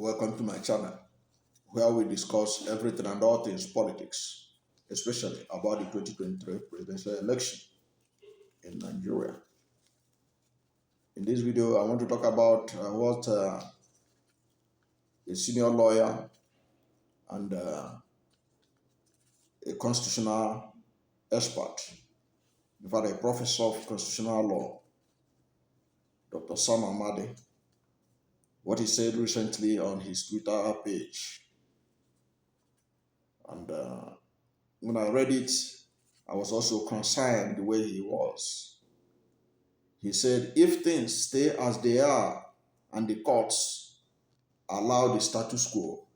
Welcome to my channel where we discuss everything and all things politics, especially about the 2023 presidential election in Nigeria. In this video, I want to talk about what a senior lawyer and a constitutional expert, in fact, a professor of constitutional law, Dr. Sam Amadi, what he said recently on his Twitter page. And when I read it, I was also concerned the way he was. He said, if things stay as they are and the courts allow the status quo,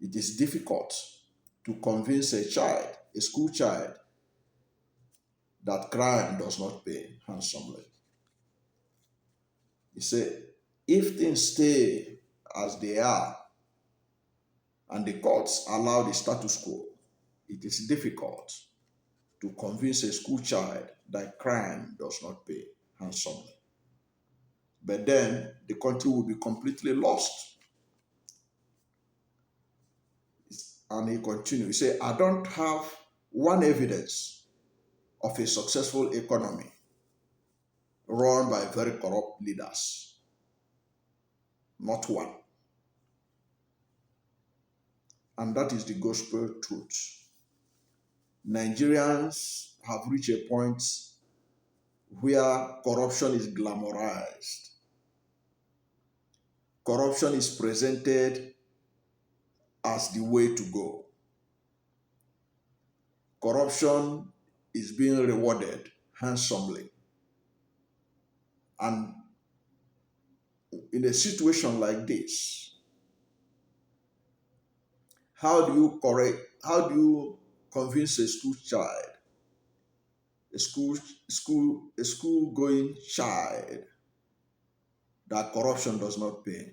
it is difficult to convince a child, a school child, that crime does not pay handsomely. He said, if things stay as they are and the courts allow the status quo, it is difficult to convince a school child that crime does not pay handsomely. But then the country will be completely lost. And he continued, he said, I don't have one evidence of a successful economy run by very corrupt leaders. Not one. And that is the gospel truth. Nigerians have reached a point where corruption is glamorized. Corruption is presented as the way to go. Corruption is being rewarded handsomely. And in a situation like this, how do you convince a school child, a school going child, that corruption does not pay?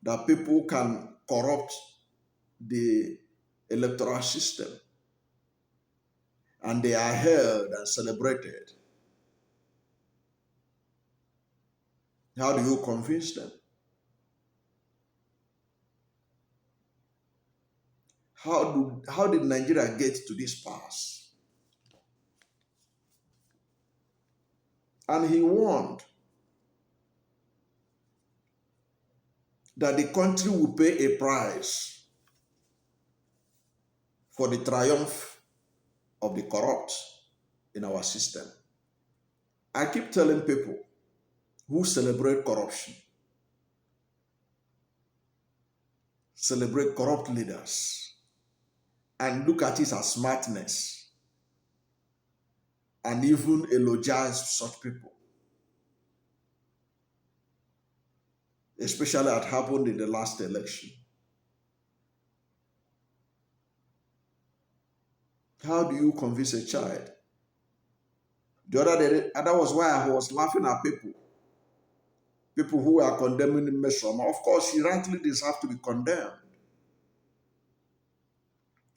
That people can corrupt the electoral system and they are held and celebrated. How do you convince them? How did Nigeria get to this pass? And he warned that the country will pay a price for the triumph of the corrupt in our system. I keep telling people who celebrate corruption, celebrate corrupt leaders, and look at it as smartness, and even eulogize such people, especially what happened in the last election. How do you convince a child? The other day, that was why I was laughing at people who are condemning Mesoma. Of course, he rightly deserves to be condemned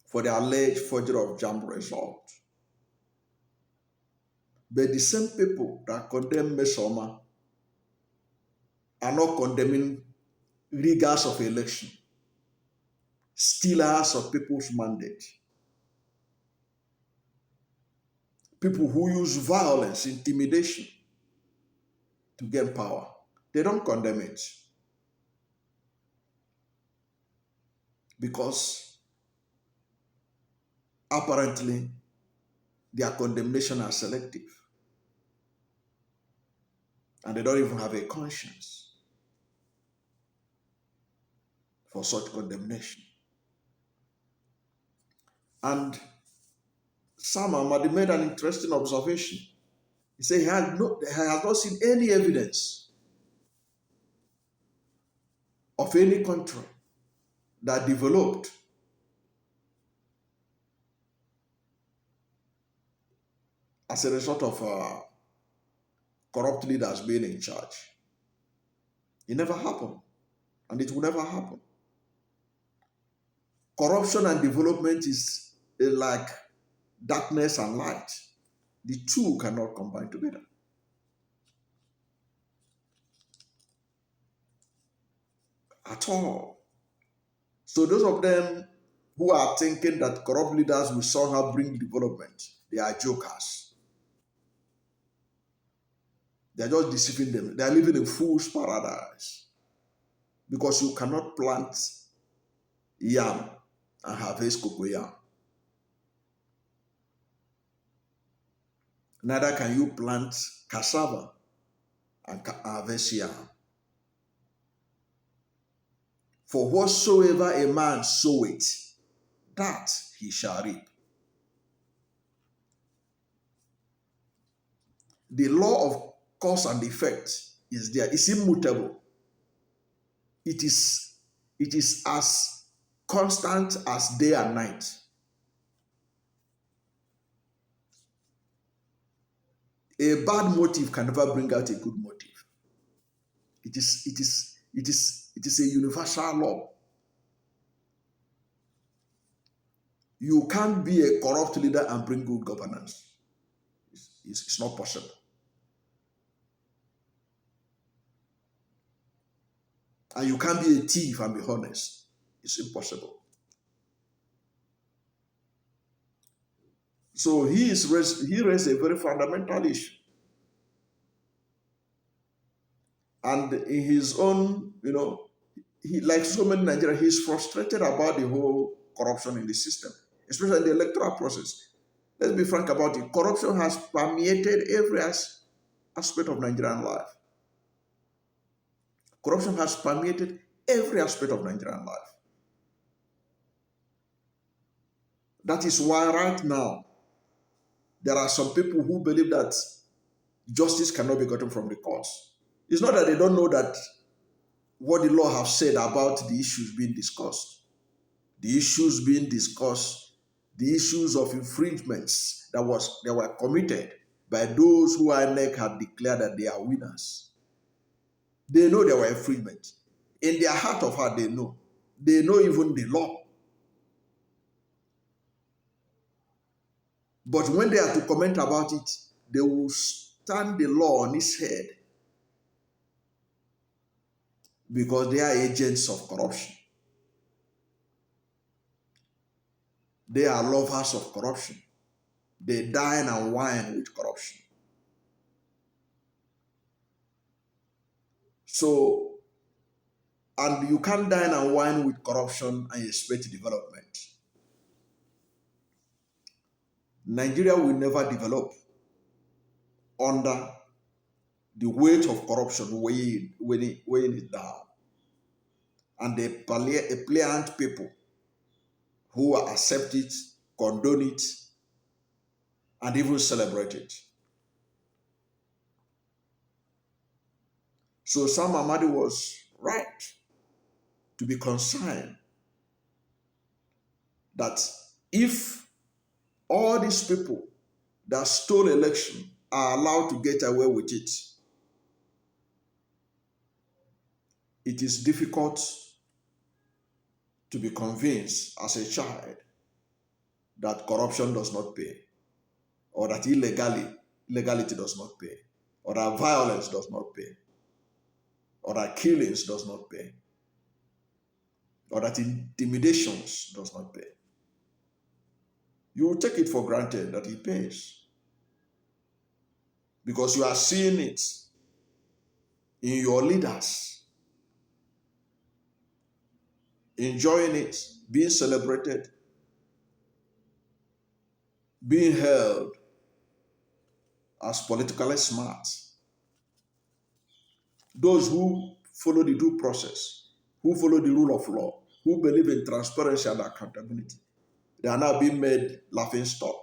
for the alleged forgery of JAMB result. But the same people that condemn Mesoma are not condemning riggers of election, stealers of people's mandate, people who use violence, intimidation to gain power. They don't condemn it because apparently their condemnation are selective and they don't even have a conscience for such condemnation. And Sam Amadi made an interesting observation. He said he has not seen any evidence of any country that developed as a result of corrupt leaders being in charge. It never happened, and it will never happen. Corruption and development is like darkness and light. The two cannot combine together. at all. So those of them who are thinking that corrupt leaders will somehow bring development, they are jokers. They are just deceiving them. They are living in fool's paradise because you cannot plant yam and harvest cocoyam. Neither can you plant cassava and harvest yam. For whatsoever a man soweth, that he shall reap. The law of cause and effect is there. It's immutable. It is as constant as day and night. A bad motive can never bring out a good motive. It is a universal law. You can't be a corrupt leader and bring good governance. It's not possible. And you can't be a thief and be honest. It's impossible. So he raised a very fundamental issue. And in his own, he, like so many Nigerians, he's frustrated about the whole corruption in the system, especially in the electoral process. Let's be frank about it. Corruption has permeated every aspect of Nigerian life. Corruption has permeated every aspect of Nigerian life. That is why right now, there are some people who believe that justice cannot be gotten from the courts. It's not that they don't know that what the law have said about the issues being discussed. The issues being discussed, the issues of infringements that were committed by those who INEC had declared that they are winners. They know there were infringements. In their heart of heart, they know. They know even the law. But when they are to comment about it, they will stand the law on its head because they are agents of corruption. They are lovers of corruption. They dine and wine with corruption. So, and you can't dine and wine with corruption and expect development. Nigeria will never develop under the weight of corruption weighing it down. And the pliant people who accept it, condone it, and even celebrate it. So Sam Amadi was right to be concerned that if all these people that stole election are allowed to get away with it, it is difficult to be convinced as a child that corruption does not pay, or that illegality does not pay, or that violence does not pay, or that killings does not pay, or that intimidations does not pay. You will take it for granted that it pays because you are seeing it in your leaders, enjoying it, being celebrated, being held as politically smart. Those who follow the due process, who follow the rule of law, who believe in transparency and accountability, they are now being made laughing stock.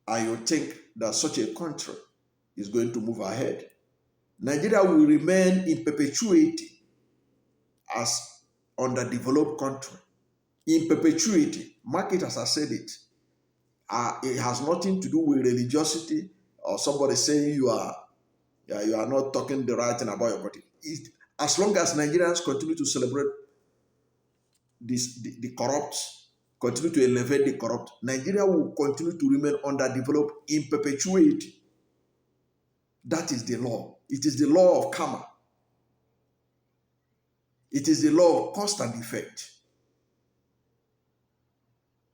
And you think that such a country is going to move ahead. Nigeria will remain in perpetuity as underdeveloped country. In perpetuity, mark it as I said it. It has nothing to do with religiosity or somebody saying you are not talking the right thing about your body. As long as Nigerians continue to celebrate the corrupt, continue to elevate the corrupt, Nigeria will continue to remain underdeveloped in perpetuity. That is the law. It is the law of karma. It is the law of cause and effect.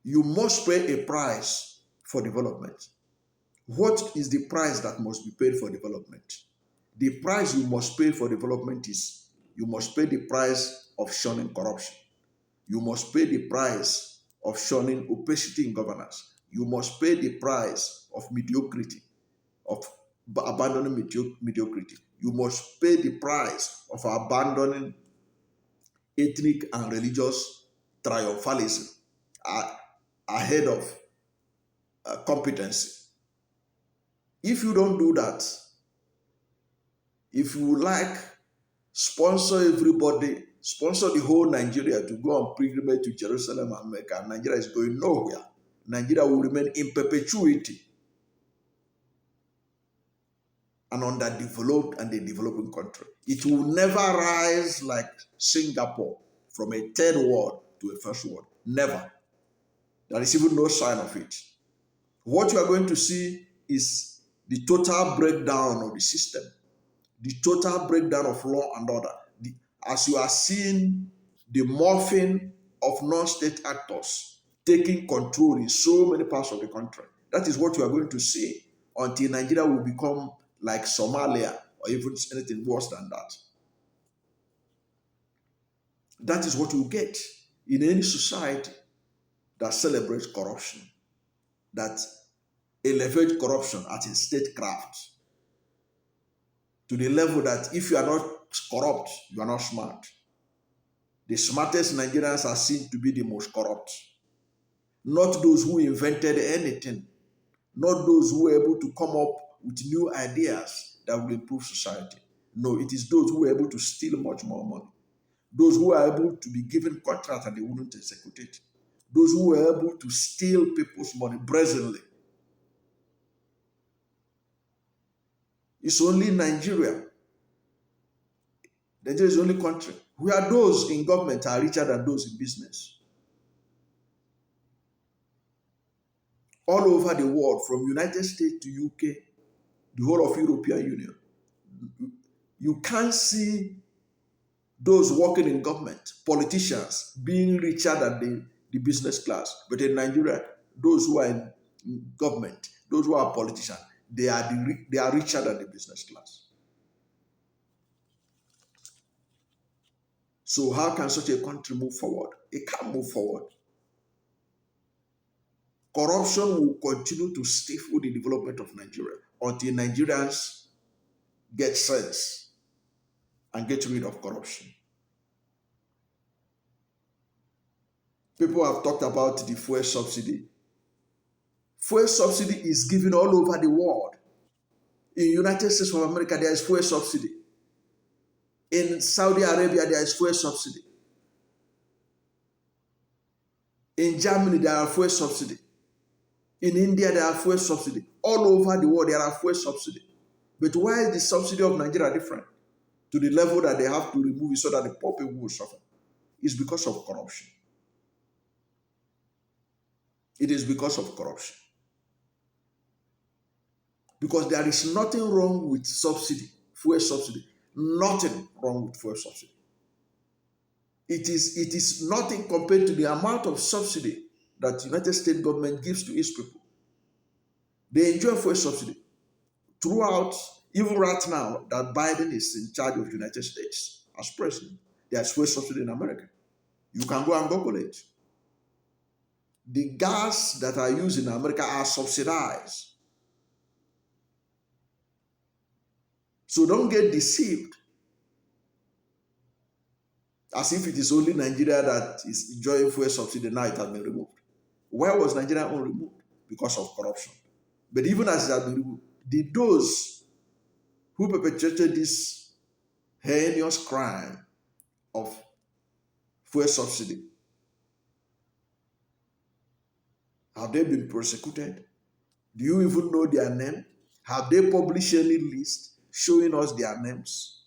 You must pay a price for development. What is the price that must be paid for development? The price you must pay for development is you must pay the price of shunning corruption. You must pay the price of shunning opacity in governance. You must pay the price of mediocrity, of abandoning mediocrity. You must pay the price of abandoning ethnic and religious triumphalism ahead of competency. If you don't do that, if you like sponsor everybody, sponsor the whole Nigeria to go on pilgrimage to Jerusalem and Mecca, Nigeria is going nowhere. Nigeria will remain in perpetuity an underdeveloped and a developing country. It will never rise like Singapore from a third world to a first world. Never. There is even no sign of it. What you are going to see is the total breakdown of the system, the total breakdown of law and order. As you are seeing the morphing of non-state actors taking control in so many parts of the country. That is what you are going to see until Nigeria will become like Somalia or even anything worse than that. That is what you get in any society that celebrates corruption, that elevates corruption as a statecraft to the level that if you are not corrupt, you are not smart. The smartest Nigerians are seen to be the most corrupt. Not those who invented anything, not those who were able to come up with new ideas that will improve society. No, it is those who were able to steal much more money. Those who are able to be given contracts and they wouldn't execute it. Those who were able to steal people's money brazenly. It's only Nigeria. Nigeria is the only country where those in government are richer than those in business. All over the world, from United States to UK, the whole of European Union, you can't see those working in government, politicians, being richer than the business class. But in Nigeria, those who are in government, those who are politicians, they are richer than the business class. So how can such a country move forward? It can't move forward. Corruption will continue to stifle the development of Nigeria until Nigerians get sense and get rid of corruption. People have talked about the fuel subsidy. Fuel subsidy is given all over the world. In United States of America, there is fuel subsidy. In Saudi Arabia, there is fuel subsidy. In Germany, there are fuel subsidy. In India, there are fuel subsidy. All over the world, there are fuel subsidy. But why is the subsidy of Nigeria different to the level that they have to remove it so that the poor people will suffer? It's because of corruption. It is because of corruption. Because there is nothing wrong with subsidy, fuel subsidy. Nothing wrong with fuel subsidy. It is nothing compared to the amount of subsidy that the United States government gives to its people. They enjoy fuel subsidy throughout, even right now that Biden is in charge of the United States as president. There's fuel subsidy in America. You can go and Google it. The gas that are used in America are subsidized. So don't get deceived as if it is only Nigeria that is enjoying fuel subsidy. Now it has been removed. Why was Nigeria removed? Because of corruption. But even as it has been removed, those who perpetrated this heinous crime of fuel subsidy, have they been prosecuted? Do you even know their name? Have they published any list showing us their names?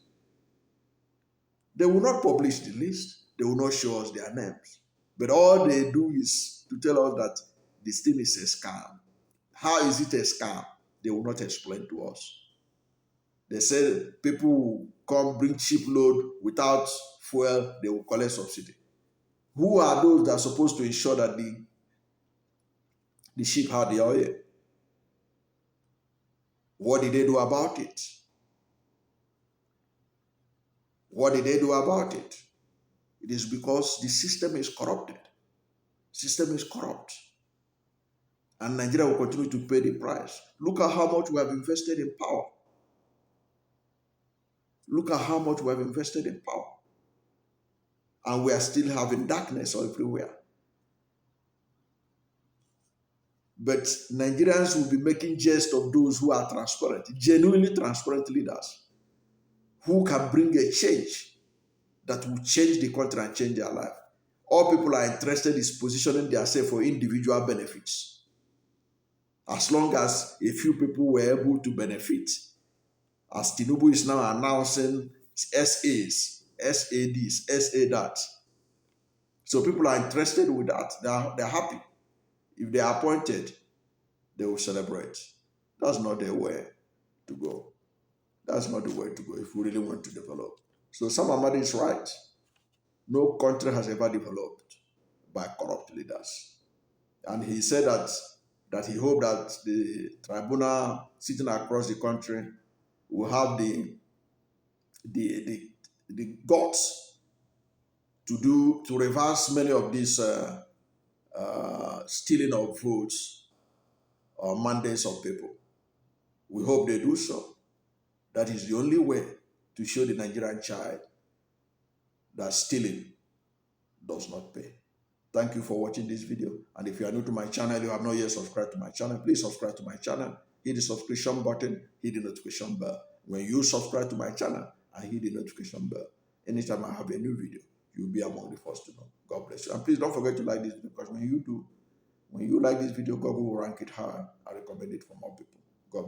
They will not publish the list. They will not show us their names. But all they do is to tell us that this thing is a scam. How is it a scam? They will not explain to us. They said people will come bring cheap load without fuel, they will collect subsidy. Who are those that are supposed to ensure that the ship had the oil? What did they do about it? What did they do about it? It is because the system is corrupted. System is corrupt. And Nigeria will continue to pay the price. Look at how much we have invested in power. Look at how much we have invested in power. And we are still having darkness everywhere. But Nigerians will be making jest of those who are transparent, genuinely transparent leaders, who can bring a change that will change the country and change their life. All people are interested in positioning themselves for individual benefits. As long as a few people were able to benefit, as Tinubu is now announcing SAs, SADs, SA that. So people are interested with that. They're happy. If they are appointed, they will celebrate. That's not the way to go. That's not the way to go if we really want to develop. So Sam Amadi is right. No country has ever developed by corrupt leaders. And he said that he hoped that the tribunal sitting across the country will have the guts to reverse many of these stealing of votes or mandates of people. We hope they do so. That is the only way to show the Nigerian child that stealing does not pay. Thank you for watching this video. And if you are new to my channel, you have not yet subscribed to my channel, please subscribe to my channel. Hit the subscription button, hit the notification bell. When you subscribe to my channel and hit the notification bell, anytime I have a new video, you'll be among the first to know. God bless you. And please don't forget to like this video, because when you like this video, God will rank it high and recommend it for more people.